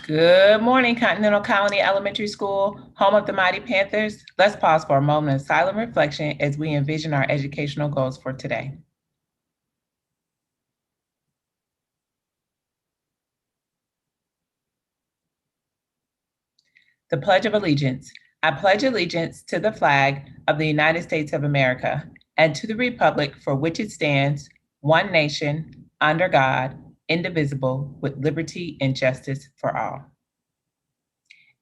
Good morning, Continental Colony Elementary School, home of the Mighty Panthers. Let's pause for a moment of silent reflection as we envision our educational goals for today. The Pledge of Allegiance. I pledge allegiance to the flag of the United States of America and to the republic for which it stands, one nation, under God, indivisible, with liberty and justice for all.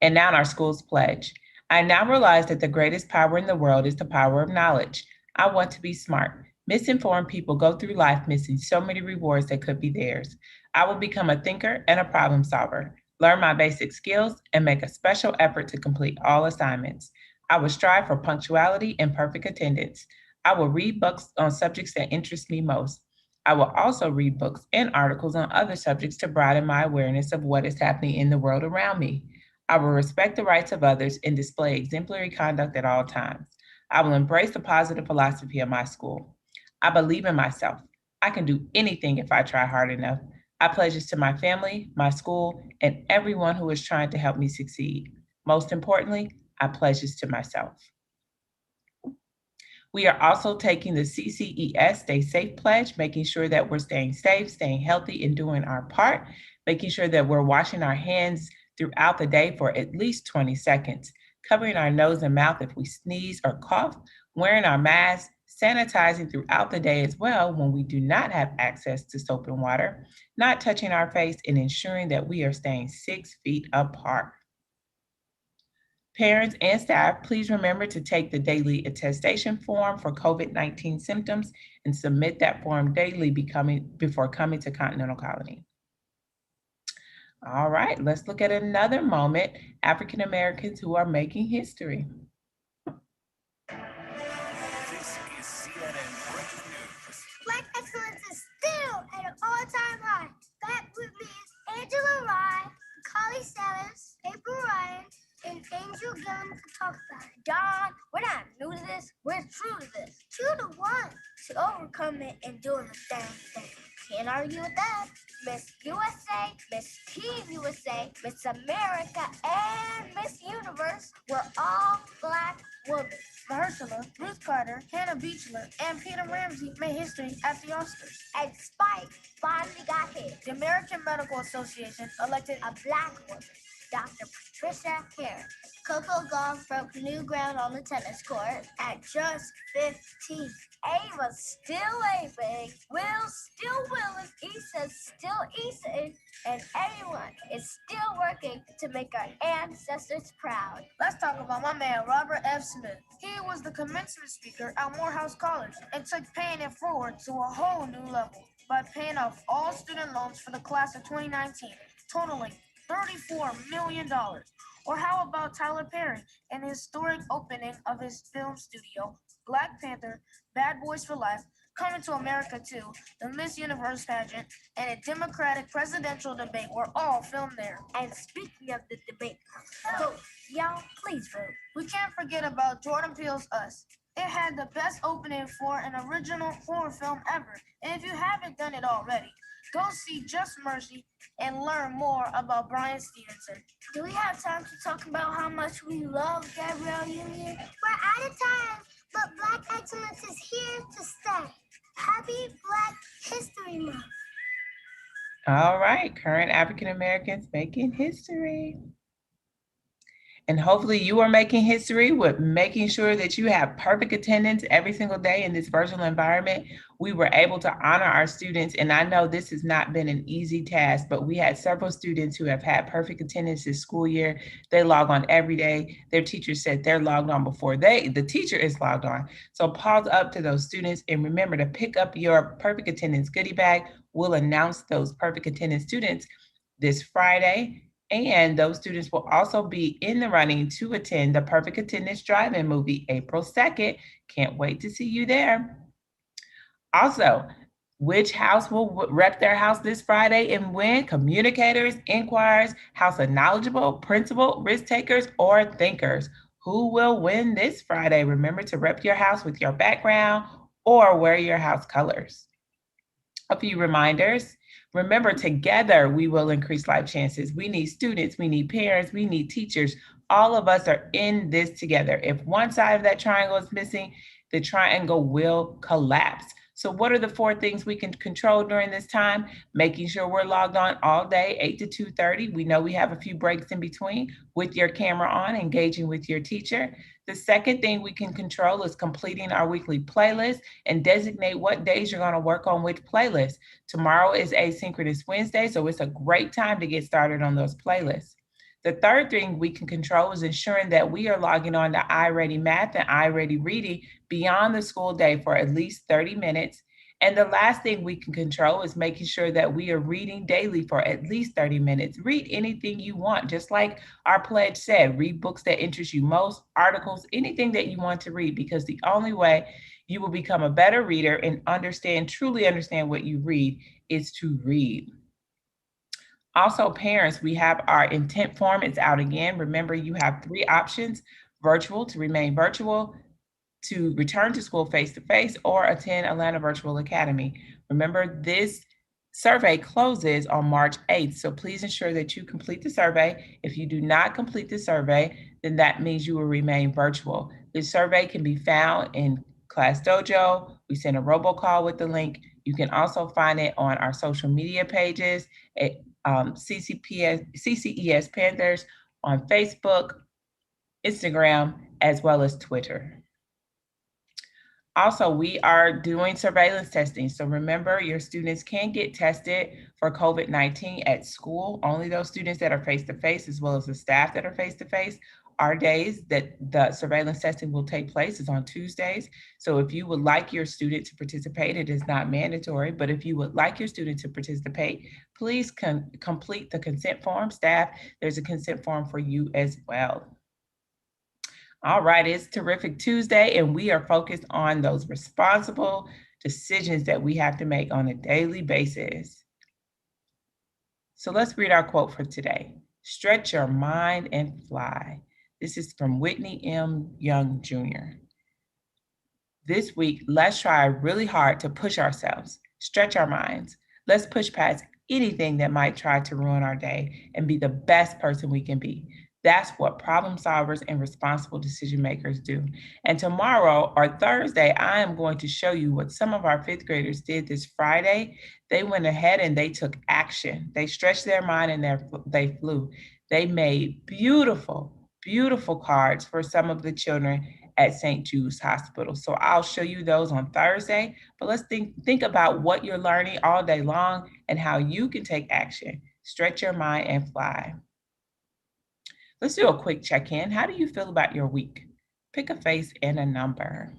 And now our school's pledge. I now realize that the greatest power in the world is the power of knowledge. I want to be smart. Misinformed people go through life missing so many rewards that could be theirs. I will become a thinker and a problem solver, learn my basic skills, and make a special effort to complete all assignments. I will strive for punctuality and perfect attendance. I will read books on subjects that interest me most. I will also read books and articles on other subjects to broaden my awareness of what is happening in the world around me. I will respect the rights of others and display exemplary conduct at all times. I will embrace the positive philosophy of my school. I believe in myself. I can do anything if I try hard enough. I pledge this to my family, my school, and everyone who is trying to help me succeed. Most importantly, I pledge this to myself. We are also taking the CCES Stay Safe Pledge, making sure that we're staying safe, staying healthy, and doing our part, making sure that we're washing our hands throughout the day for at least 20 seconds, covering our nose and mouth if we sneeze or cough, wearing our masks, sanitizing throughout the day as well when we do not have access to soap and water, not touching our face, and ensuring that we are staying 6 feet apart. Parents and staff, please remember to take the daily attestation form for COVID-19 symptoms and submit that form daily before coming to Continental Colony. All right, let's look at another moment, African Americans who are making history. This is CNN Breaking News. Black excellence is still at an all-time high. That with me is Angela Rye, Carly Salas, April Ryan, and Angel Gunn to talk about it. Don, we're not new to this. We're true to this. True to what? To overcome it and doing the damn thing. Can't argue with that. Miss USA, Miss Teen USA, Miss America, and Miss Universe were all Black women. Mahershala, Ruth Carter, Hannah Beachler, and Peter Ramsey made history at the Oscars. And Spike finally got hit. The American Medical Association elected A Black woman, Dr. Patricia Harris. Coco Gauff broke new ground on the tennis court. At just 15, Ava's still Ava, Will's still Willing, Issa's still Issa, and everyone is still working to make our ancestors proud. Let's talk about my man, Robert F. Smith. He was the commencement speaker at Morehouse College and took paying it forward to a whole new level by paying off all student loans for the class of 2019, totaling $34 million. Or how about Tyler Perry and the historic opening of his film studio, Black Panther, Bad Boys for Life, Coming to America 2, the Miss Universe pageant, and a Democratic presidential debate were all filmed there. And speaking of the debate, vote. Y'all, please vote. We can't forget about Jordan Peele's Us. It had the best opening for an original horror film ever. And if you haven't done it already, go see Just Mercy and learn more about Bryan Stevenson. Do we have time to talk about how much we love Gabrielle Union? We're out of time, but Black excellence is here to stay. Happy Black History Month. All right, current African Americans making history. And hopefully you are making history with making sure that you have perfect attendance every single day in this virtual environment. We were able to honor our students, and I know this has not been an easy task, but we had several students who have had perfect attendance this school year. They log on every day. Their teacher said they're logged on before the teacher is logged on. So pause up to those students and remember to pick up your perfect attendance goodie bag. We'll announce those perfect attendance students this Friday. And those students will also be in the running to attend the Perfect Attendance Drive-In movie April 2nd. Can't wait to see you there. Also, which house will rep their house this Friday and when? Communicators, inquirers, house of knowledgeable, principal, risk takers, or thinkers. Who will win this Friday? Remember to rep your house with your background or wear your house colors. A few reminders. Remember, together we will increase life chances. We need students, we need parents, we need teachers. All of us are in this together. If one side of that triangle is missing, the triangle will collapse. So what are the 4 things we can control during this time? Making sure we're logged on all day, 8 to 2:30. We know we have a few breaks in between with your camera on, engaging with your teacher. The second thing we can control is completing our weekly playlist and designate what days you're going to work on which playlist. Tomorrow is Asynchronous Wednesday, so it's a great time to get started on those playlists. The third thing we can control is ensuring that we are logging on to iReady Math and iReady Reading beyond the school day for at least 30 minutes. And the last thing we can control is making sure that we are reading daily for at least 30 minutes. Read anything you want, just like our pledge said, read books that interest you most, articles, anything that you want to read, because the only way you will become a better reader and truly understand what you read is to read. Also, parents, we have our intent form. It's out again. Remember, you have 3 options: virtual, to remain virtual, to return to school face-to-face, or attend Atlanta Virtual Academy. Remember, this survey closes on March 8th, so please ensure that you complete the survey. If you do not complete the survey, then that means you will remain virtual. This survey can be found in Class Dojo. We send a robocall with the link. You can also find it on our social media pages at CCES Panthers on Facebook, Instagram, as well as Twitter. Also, we are doing surveillance testing. So remember, your students can get tested for COVID-19 at school. Only those students that are face-to-face, as well as the staff that are face-to-face. Our days that the surveillance testing will take place is on Tuesdays. So if you would like your student to participate, it is not mandatory, but if you would like your student to participate, please complete the consent form. Staff, there's a consent form for you as well. All right, it's Terrific Tuesday, and we are focused on those responsible decisions that we have to make on a daily basis. So let's read our quote for today. Stretch your mind and fly. This is from Whitney M. Young Jr. This week, let's try really hard to push ourselves, stretch our minds. Let's push past anything that might try to ruin our day and be the best person we can be. That's what problem solvers and responsible decision makers do. And tomorrow, or Thursday, I am going to show you what some of our 5th graders did this Friday. They went ahead and they took action. They stretched their mind and they flew. They made beautiful, beautiful cards for some of the children at St. Jude's Hospital. So I'll show you those on Thursday, but let's think about what you're learning all day long and how you can take action. Stretch your mind and fly. Let's do a quick check-in. How do you feel about your week? Pick a face and a number.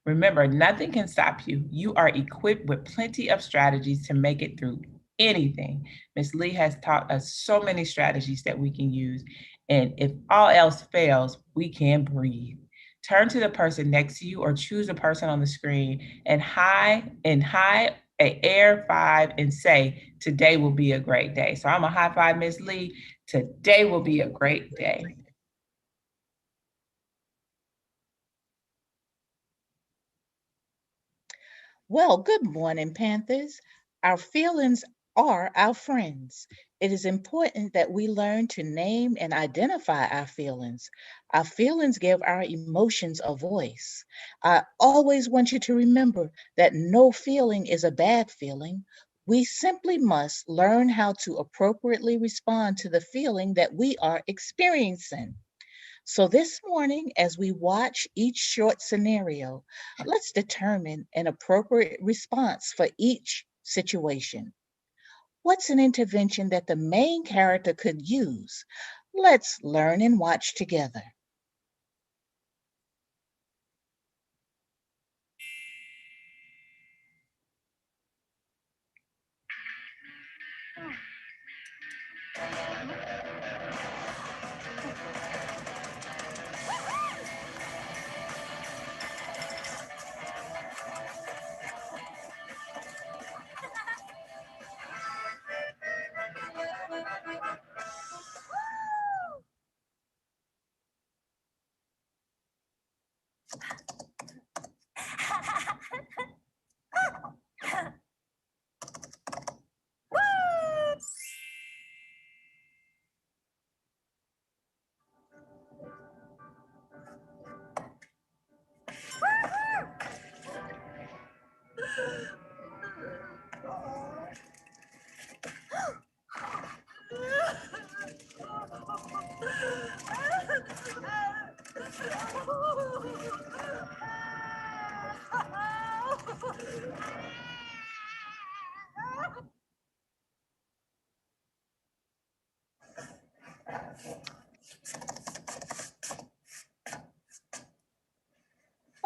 Remember, nothing can stop you. You are equipped with plenty of strategies to make it through anything. Ms. Lee has taught us so many strategies that we can use. And if all else fails, we can breathe. Turn to the person next to you or choose a person on the screen and high a air 5 and say, today will be a great day. So I'm a high five Ms. Lee. Today will be a great day. Well, good morning, Panthers. Our feelings are our friends. It is important that we learn to name and identify our feelings. Our feelings give our emotions a voice. I always want you to remember that no feeling is a bad feeling. We simply must learn how to appropriately respond to the feeling that we are experiencing. So, this morning, as we watch each short scenario, let's determine an appropriate response for each situation. What's an intervention that the main character could use? Let's learn and watch together.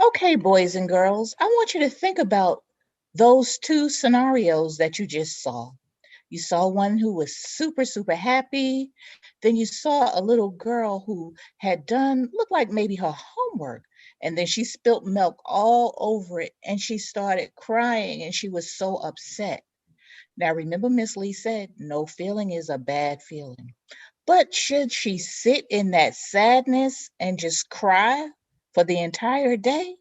Okay, boys and girls, I want you to think about those two scenarios that you just saw. You saw one who was super, super happy. Then you saw a little girl who had done, looked like maybe her homework. And then she spilt milk all over it and she started crying and she was so upset. Now, remember, Miss Lee said no feeling is a bad feeling. But should she sit in that sadness and just cry for the entire day?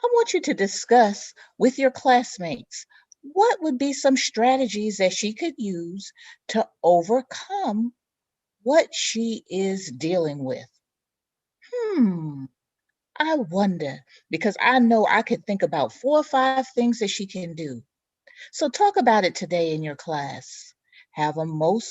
I want you to discuss with your classmates what would be some strategies that she could use to overcome what she is dealing with. Hmm, I wonder, because I know I could think about 4 or 5 things that she can do. So talk about it today in your class. Have a most